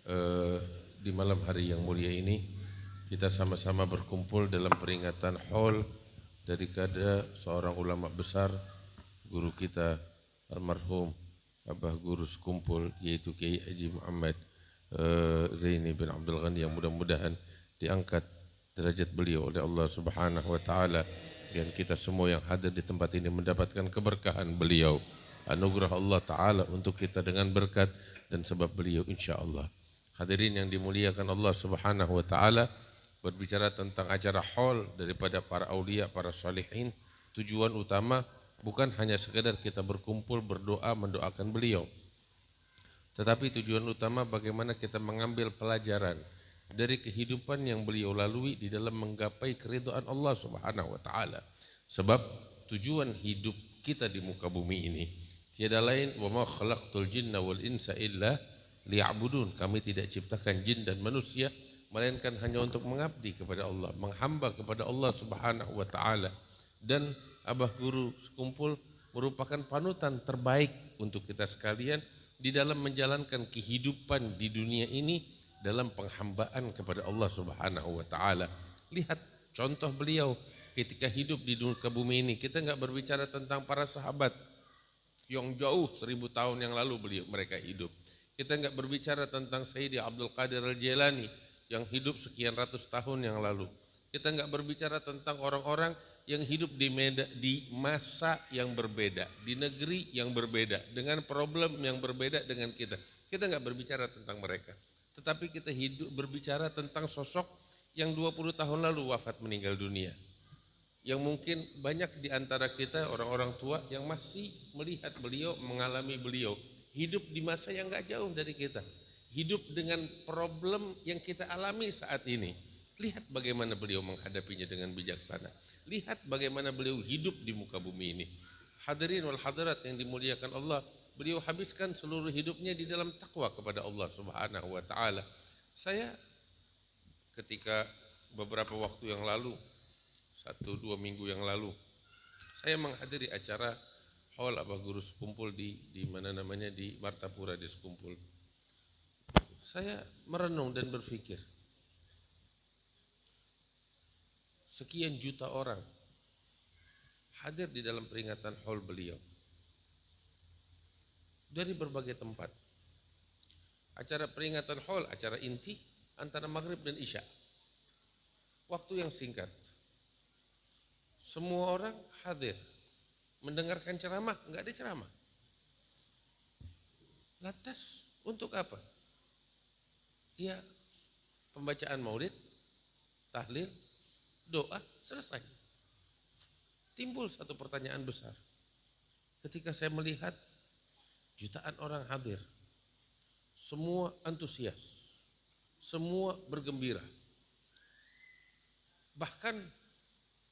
eh, di malam hari yang mulia ini kita sama-sama berkumpul dalam peringatan haul daripada seorang ulama besar, guru kita almarhum Abah Guru Sekumpul, yaitu Kiai Haji Muhammad Zaini bin Abdul Ghani, yang mudah-mudahan diangkat derajat beliau oleh Allah Subhanahu wa taala, dan kita semua yang hadir di tempat ini mendapatkan keberkahan beliau, anugerah Allah taala untuk kita dengan berkat dan sebab beliau insyaallah. Hadirin yang dimuliakan Allah Subhanahu wa taala, berbicara tentang acara haul daripada para aulia, para salihin, tujuan utama bukan hanya sekedar kita berkumpul berdoa mendoakan beliau, tetapi tujuan utama bagaimana kita mengambil pelajaran dari kehidupan yang beliau lalui di dalam menggapai keridhaan Allah Subhanahu wa taala. Sebab tujuan hidup kita di muka bumi ini tiada lain, wa ma khalaqtul jinna wal insa illa liya'budun. Kami tidak ciptakan jin dan manusia melainkan hanya untuk mengabdi kepada Allah, menghamba kepada Allah Subhanahu wa taala. Dan Abah Guru Sekumpul merupakan panutan terbaik untuk kita sekalian di dalam menjalankan kehidupan di dunia ini dalam penghambaan kepada Allah Subhanahu wa taala. Lihat contoh beliau ketika hidup di muka bumi ini. Kita enggak berbicara tentang para sahabat yang jauh 1000 tahun yang lalu mereka hidup. Kita enggak berbicara tentang Sayyidi Abdul Qadir Al-Jailani yang hidup sekian ratus tahun yang lalu. Kita enggak berbicara tentang orang-orang yang hidup di masa yang berbeda, di negeri yang berbeda, dengan problem yang berbeda dengan kita. Kita enggak berbicara tentang mereka. Tetapi kita berbicara tentang sosok yang 20 tahun lalu wafat meninggal dunia. Yang mungkin banyak di antara kita orang-orang tua yang masih melihat beliau, mengalami beliau. Hidup di masa yang enggak jauh dari kita. Hidup dengan problem yang kita alami saat ini. Lihat bagaimana beliau menghadapinya dengan bijaksana. Lihat bagaimana beliau hidup di muka bumi ini. Hadirin wal hadirat yang dimuliakan Allah, beliau habiskan seluruh hidupnya di dalam takwa kepada Allah Subhanahu wa taala. Saya ketika beberapa waktu yang lalu, 1-2 minggu yang lalu, saya menghadiri acara haul Abah Guru Sekumpul di mana namanya, di Martapura di Sekumpul. Saya merenung dan berpikir, sekian juta orang hadir di dalam peringatan haul beliau dari berbagai tempat. Acara peringatan haul, acara inti antara maghrib dan isya, waktu yang singkat. Semua orang hadir mendengarkan ceramah, enggak ada ceramah. Lantas untuk apa? Ya, pembacaan maulid, tahlil, doa, selesai. Timbul satu pertanyaan besar ketika saya melihat jutaan orang hadir, semua antusias, semua bergembira. Bahkan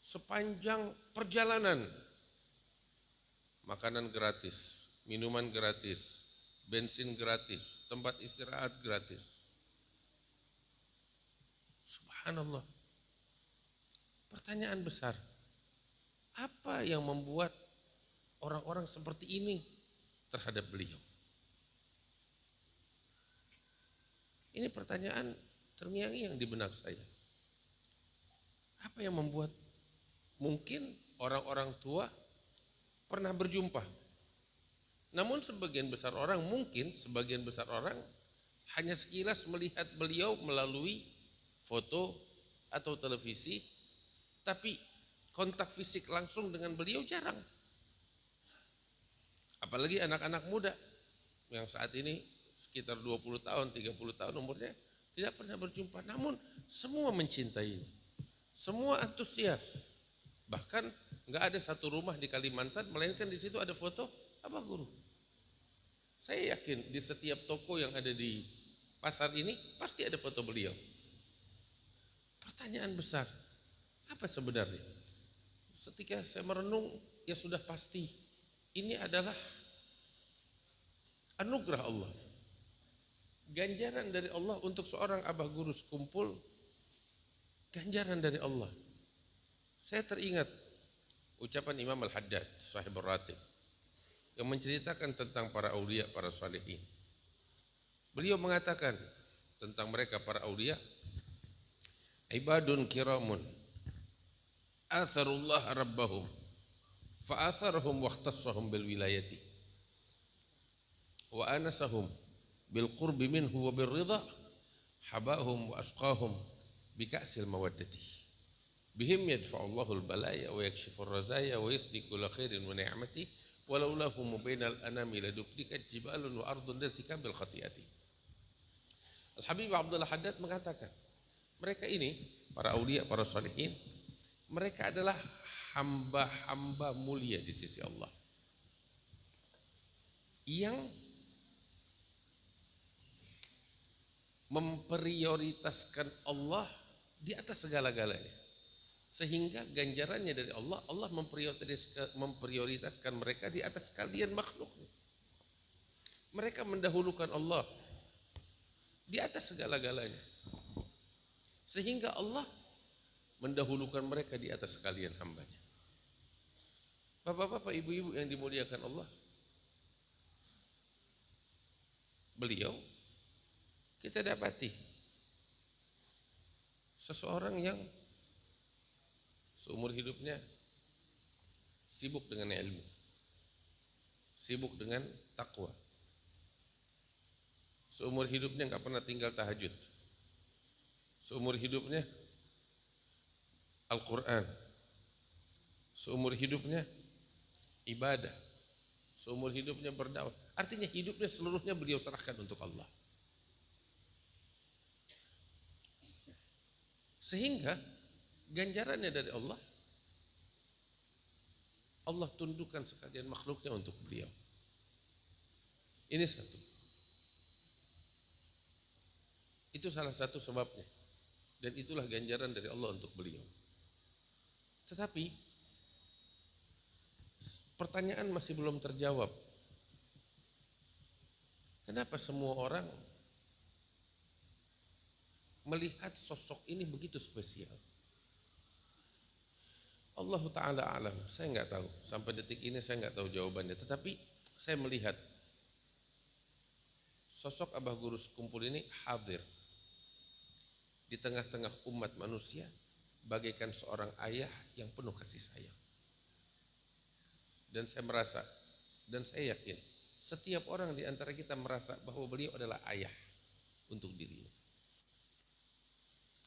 sepanjang perjalanan, makanan gratis, minuman gratis, bensin gratis, tempat istirahat gratis. Subhanallah. Pertanyaan besar, apa yang membuat orang-orang seperti ini terhadap beliau? Ini pertanyaan terngiang-ngiang di benak saya. Apa yang membuat mungkin orang-orang tua pernah berjumpa, namun sebagian besar orang hanya sekilas melihat beliau melalui foto atau televisi, tapi kontak fisik langsung dengan beliau jarang. Apalagi anak-anak muda yang saat ini sekitar 20 tahun, 30 tahun umurnya, tidak pernah berjumpa, namun semua mencintainya, semua antusias. Bahkan enggak ada satu rumah di Kalimantan melainkan di situ ada foto Abah Guru. Saya yakin di setiap toko yang ada di pasar ini pasti ada foto beliau. Pertanyaan besar, apa sebenarnya? Ketika saya merenung, ya sudah pasti ini adalah anugerah Allah, ganjaran dari Allah untuk seorang Abah Guru Sekumpul, ganjaran dari Allah. Saya teringat ucapan Imam Al-Haddad, Sahibur Ratib, yang menceritakan tentang para aulia, para salihin. Beliau mengatakan, tentang mereka para aulia, ibadun kiramun atharullah rabbahum fa'atharahum waqtassahum bil wilayati wa anasahum bil qurbi minhu wa bir ridha habahum wa asqahum bi ka'sil mawaddati bihim yadfa'ullahu al balaya wa yakshifu ar razaya wa yasdi kulla khairin wa ni'mati walaulahum bainal anami ladukdikat jibalun wa ardun dirtikabil khati'ati. Al Habib Abdullah Haddad mengatakan, mereka ini para aulia, para salihin, mereka adalah hamba-hamba mulia di sisi Allah yang memprioritaskan Allah di atas segala-galanya, sehingga ganjarannya dari Allah, Allah memprioritaskan mereka di atas sekalian makhluknya. Mereka mendahulukan Allah di atas segala-galanya, sehingga Allah mendahulukan mereka di atas sekalian hambanya. Bapak-bapak, ibu-ibu yang dimuliakan Allah, beliau kita dapati seseorang yang seumur hidupnya sibuk dengan ilmu, sibuk dengan takwa, seumur hidupnya nggak pernah tinggal tahajud, seumur hidupnya Al-Quran, seumur hidupnya ibadah, seumur hidupnya berdakwah. Artinya hidupnya seluruhnya beliau serahkan untuk Allah. Sehingga ganjarannya dari Allah, Allah tundukkan sekalian makhluknya untuk beliau. Ini satu. Itu salah satu sebabnya. Dan itulah ganjaran dari Allah untuk beliau. Tetapi pertanyaan masih belum terjawab. Kenapa semua orang melihat sosok ini begitu spesial? Allah Ta'ala alam, saya nggak tahu. Sampai detik ini saya nggak tahu jawabannya. Tetapi saya melihat sosok Abah Guru Sekumpul ini hadir di tengah-tengah umat manusia bagaikan seorang ayah yang penuh kasih sayang. Dan saya merasa, dan saya yakin setiap orang di antara kita merasa bahwa beliau adalah ayah untuk dirinya.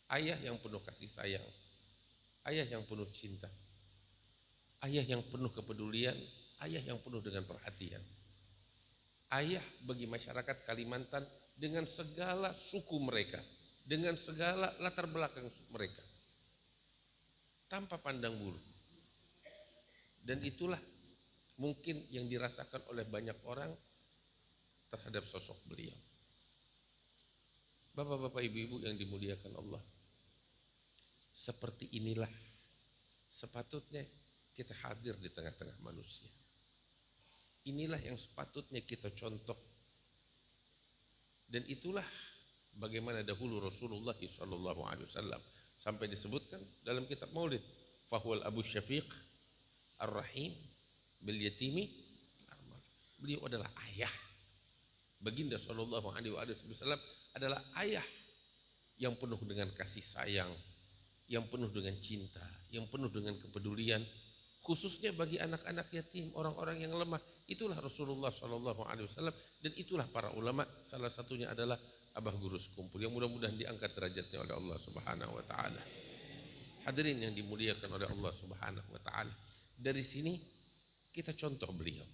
Ayah yang penuh kasih sayang, ayah yang penuh cinta, ayah yang penuh kepedulian, ayah yang penuh dengan perhatian. Ayah bagi masyarakat Kalimantan dengan segala suku mereka, dengan segala latar belakang mereka, tanpa pandang bulu. Dan itulah mungkin yang dirasakan oleh banyak orang terhadap sosok beliau. Bapak-bapak, ibu-ibu yang dimuliakan Allah, seperti inilah sepatutnya kita hadir di tengah-tengah manusia. Inilah yang sepatutnya kita contoh. Dan itulah bagaimana dahulu Rasulullah SAW sampai disebutkan dalam kitab Maulid, fahuwal Abu Syafiq Ar-Rahim bil yatimi. Beliau adalah ayah. Baginda SAW adalah ayah yang penuh dengan kasih sayang, yang penuh dengan cinta, yang penuh dengan kepedulian, khususnya bagi anak-anak yatim, orang-orang yang lemah. Itulah Rasulullah SAW, dan itulah para ulama. Salah satunya adalah Abah Guru Sekumpul yang mudah-mudahan diangkat derajatnya oleh Allah Subhanahu wa taala. Hadirin yang dimuliakan oleh Allah Subhanahu wa taala, dari sini kita contoh beliau.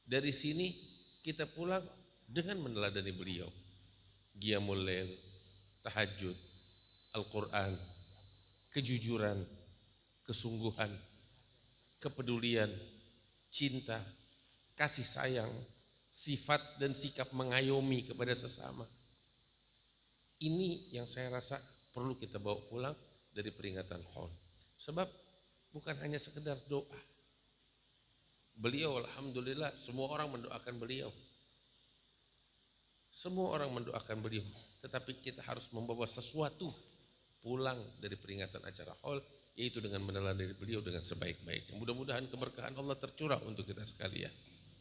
Dari sini kita pulang dengan meneladani beliau. Qiyamul Lail, tahajud, Al-Quran, kejujuran, kesungguhan, kepedulian, cinta, kasih sayang, sifat dan sikap mengayomi kepada sesama. Ini yang saya rasa perlu kita bawa pulang dari peringatan Haul. Sebab bukan hanya sekedar doa. Beliau alhamdulillah semua orang mendoakan beliau. Semua orang mendoakan beliau, tetapi kita harus membawa sesuatu pulang dari peringatan acara Haul, yaitu dengan meneladani beliau dengan sebaik-baiknya. Mudah-mudahan keberkahan Allah tercurah untuk kita sekalian.